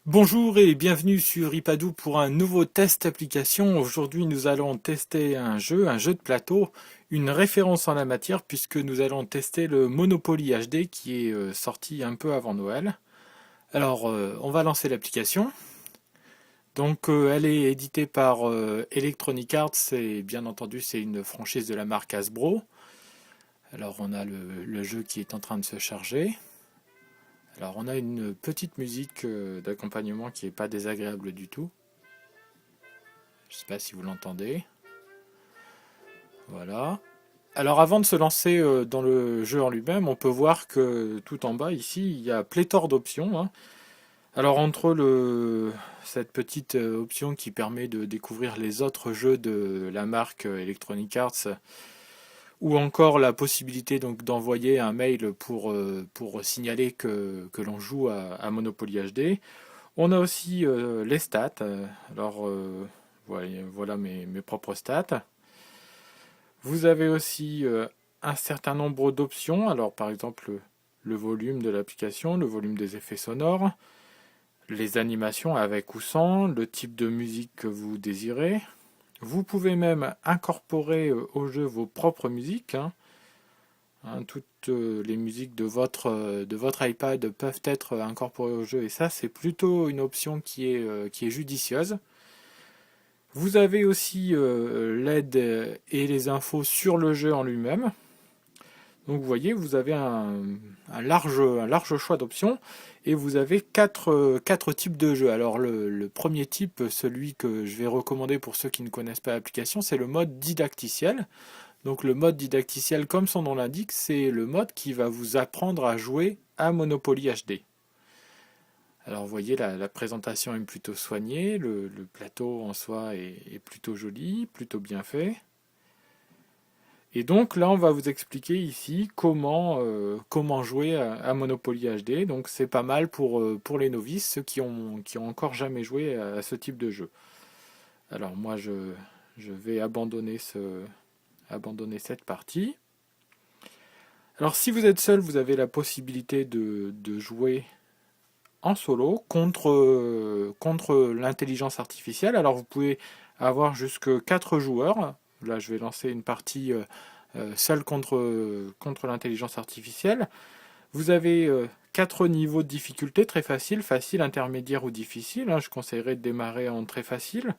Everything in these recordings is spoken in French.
Bonjour et bienvenue sur Ipadou pour un nouveau test application. Aujourd'hui, nous allons tester un jeu de plateau, une référence en la matière puisque nous allons tester le Monopoly HD qui est sorti un peu avant Noël. Alors, on va lancer l'application. Donc, elle est éditée par Electronic Arts et bien entendu, c'est une franchise de la marque Hasbro. Alors, on a le jeu qui est en train de se charger. Alors, on a une petite musique d'accompagnement qui n'est pas désagréable du tout. Je ne sais pas si vous l'entendez. Voilà. Alors avant de se lancer dans le jeu en lui-même, on peut voir que tout en bas ici, il y a pléthore d'options, hein. Alors entre cette petite option qui permet de découvrir les autres jeux de la marque Electronic Arts, ou encore la possibilité donc d'envoyer un mail pour signaler que l'on joue à Monopoly HD, on a aussi les stats. Alors voilà mes propres stats. Vous avez aussi un certain nombre d'options. Alors, par exemple, le volume de l'application, le volume des effets sonores, les animations avec ou sans, le type de musique que vous désirez. Vous pouvez même incorporer au jeu vos propres musiques, hein. Toutes les musiques de votre iPad peuvent être incorporées au jeu et ça, c'est plutôt une option qui est judicieuse. Vous avez aussi l'aide et les infos sur le jeu en lui-même. Donc vous voyez, vous avez un large choix d'options et vous avez quatre types de jeux. Alors le premier type, celui que je vais recommander pour ceux qui ne connaissent pas l'application, c'est le mode didacticiel. Donc le mode didacticiel, comme son nom l'indique, c'est le mode qui va vous apprendre à jouer à Monopoly HD. Alors vous voyez, la présentation est plutôt soignée, le plateau en soi est plutôt joli, plutôt bien fait. Et donc là, on va vous expliquer ici comment jouer à Monopoly HD. Donc c'est pas mal pour les novices, ceux qui ont encore jamais joué à ce type de jeu. Alors moi, je vais abandonner cette partie. Alors si vous êtes seul, vous avez la possibilité de jouer en solo contre l'intelligence artificielle. Alors vous pouvez avoir jusque 4 joueurs. Là, je vais lancer une partie seul contre l'intelligence artificielle. Vous avez 4 niveaux de difficulté, très facile, facile, intermédiaire ou difficile, hein. Je conseillerais de démarrer en très facile.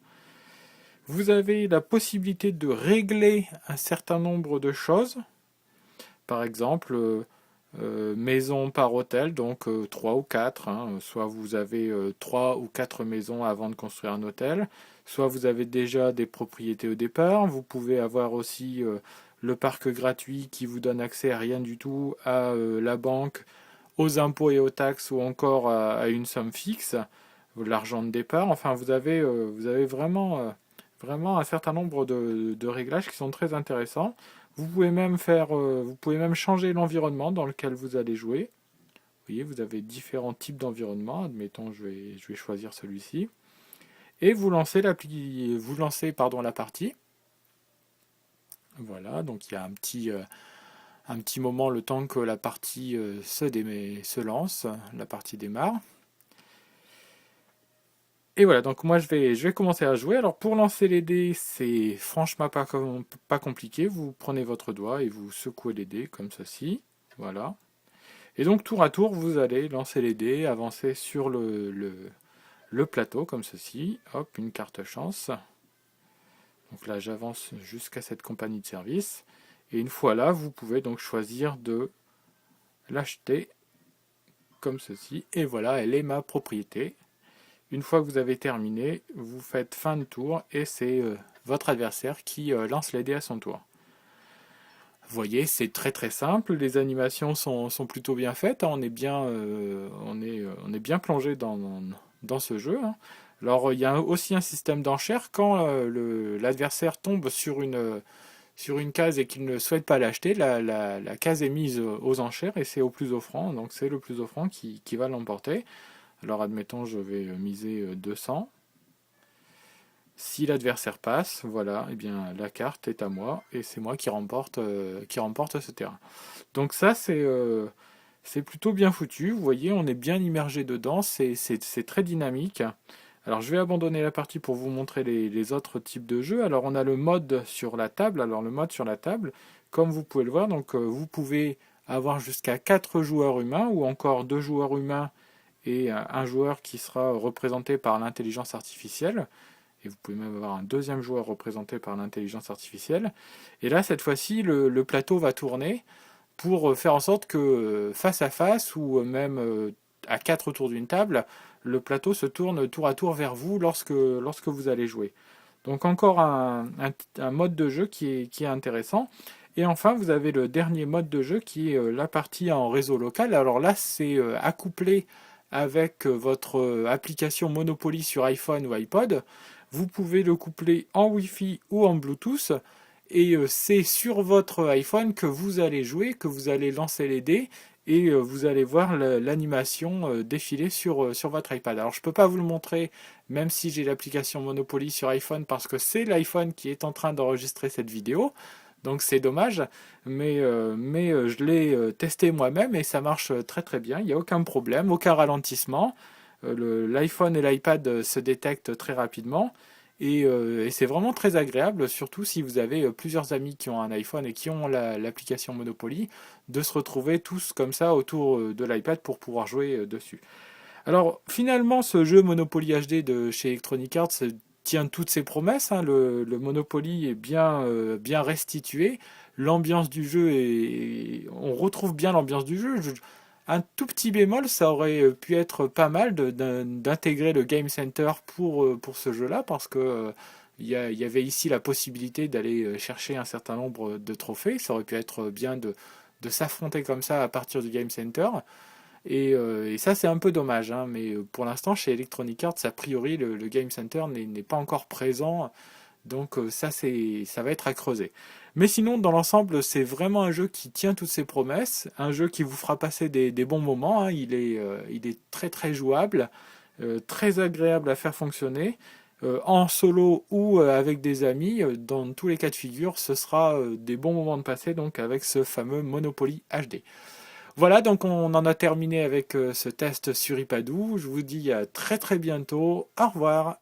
Vous avez la possibilité de régler un certain nombre de choses. Par exemple, maison par hôtel, donc 3 ou 4, hein. Soit vous avez 3 ou 4 maisons avant de construire un hôtel, soit vous avez déjà des propriétés au départ. Vous pouvez avoir aussi le parc gratuit qui vous donne accès à rien du tout, à la banque, aux impôts et aux taxes ou encore à une somme fixe, l'argent de départ. Enfin, vous avez vraiment un certain nombre de réglages qui sont très intéressants. Vous pouvez même changer l'environnement dans lequel vous allez jouer. Vous voyez, vous avez différents types d'environnements. Admettons, je vais choisir celui-ci. Et vous lancez la partie. Voilà, donc il y a un petit moment le temps que la partie se lance, la partie démarre. Et voilà, donc moi je vais commencer à jouer. Alors pour lancer les dés, c'est franchement pas compliqué. Vous prenez votre doigt et vous secouez les dés comme ceci. Voilà. Et donc tour à tour, vous allez lancer les dés, avancer sur le plateau comme ceci. Hop, une carte chance. Donc là j'avance jusqu'à cette compagnie de service. Et une fois là, vous pouvez donc choisir de l'acheter comme ceci. Et voilà, elle est ma propriété. Une fois que vous avez terminé, vous faites fin de tour et c'est votre adversaire qui lance les dés à son tour. Vous voyez, c'est très très simple, les animations sont plutôt bien faites, hein. On est bien plongé dans ce jeu, hein. Alors il y a aussi un système d'enchères quand l'adversaire tombe sur une case et qu'il ne souhaite pas l'acheter, la case est mise aux enchères et c'est au plus offrant, donc c'est le plus offrant qui va l'emporter. Alors admettons, je vais miser 200. Si l'adversaire passe, voilà, eh bien la carte est à moi et c'est moi qui remporte ce terrain. Donc ça, C'est plutôt bien foutu, vous voyez, on est bien immergé dedans, c'est très dynamique. Alors je vais abandonner la partie pour vous montrer les autres types de jeux. Alors on a le mode sur la table. Alors le mode sur la table, comme vous pouvez le voir, donc vous pouvez avoir jusqu'à 4 joueurs humains ou encore 2 joueurs humains et un joueur qui sera représenté par l'intelligence artificielle. Et vous pouvez même avoir un deuxième joueur représenté par l'intelligence artificielle. Et là, cette fois-ci, le plateau va tourner pour faire en sorte que face à face ou même à 4 autour d'une table, le plateau se tourne tour à tour vers vous lorsque vous allez jouer. Donc encore un mode de jeu qui est intéressant. Et enfin, vous avez le dernier mode de jeu qui est la partie en réseau local. Alors là, c'est accouplé avec votre application Monopoly sur iPhone ou iPod. Vous pouvez le coupler en Wi-Fi ou en Bluetooth. Et c'est sur votre iPhone que vous allez jouer, que vous allez lancer les dés et vous allez voir l'animation défiler sur votre iPad. Alors je ne peux pas vous le montrer, même si j'ai l'application Monopoly sur iPhone, parce que c'est l'iPhone qui est en train d'enregistrer cette vidéo. Donc c'est dommage, mais je l'ai testé moi-même et ça marche très très bien. Il n'y a aucun problème, aucun ralentissement. L'iPhone et l'iPad se détectent très rapidement. Et c'est vraiment très agréable, surtout si vous avez plusieurs amis qui ont un iPhone et qui ont l'application Monopoly, de se retrouver tous comme ça autour de l'iPad pour pouvoir jouer dessus. Alors finalement, ce jeu Monopoly HD de chez Electronic Arts tient toutes ses promesses, hein. Le Monopoly est bien restitué. L'ambiance du jeu on retrouve bien l'ambiance du jeu. Un tout petit bémol, ça aurait pu être pas mal d'intégrer le Game Center pour ce jeu-là, parce que il y avait ici la possibilité d'aller chercher un certain nombre de trophées. Ça aurait pu être bien de s'affronter comme ça à partir du Game Center. Et ça, c'est un peu dommage, hein, mais pour l'instant, chez Electronic Arts, a priori, le Game Center n'est pas encore présent, donc ça va être à creuser. Mais sinon, dans l'ensemble, c'est vraiment un jeu qui tient toutes ses promesses, un jeu qui vous fera passer des bons moments, hein. Il est très très jouable, très agréable à faire fonctionner, en solo ou avec des amis. Dans tous les cas de figure, ce sera des bons moments de passer donc avec ce fameux Monopoly HD. Voilà, donc on en a terminé avec ce test sur iPadou. Je vous dis à très très bientôt. Au revoir.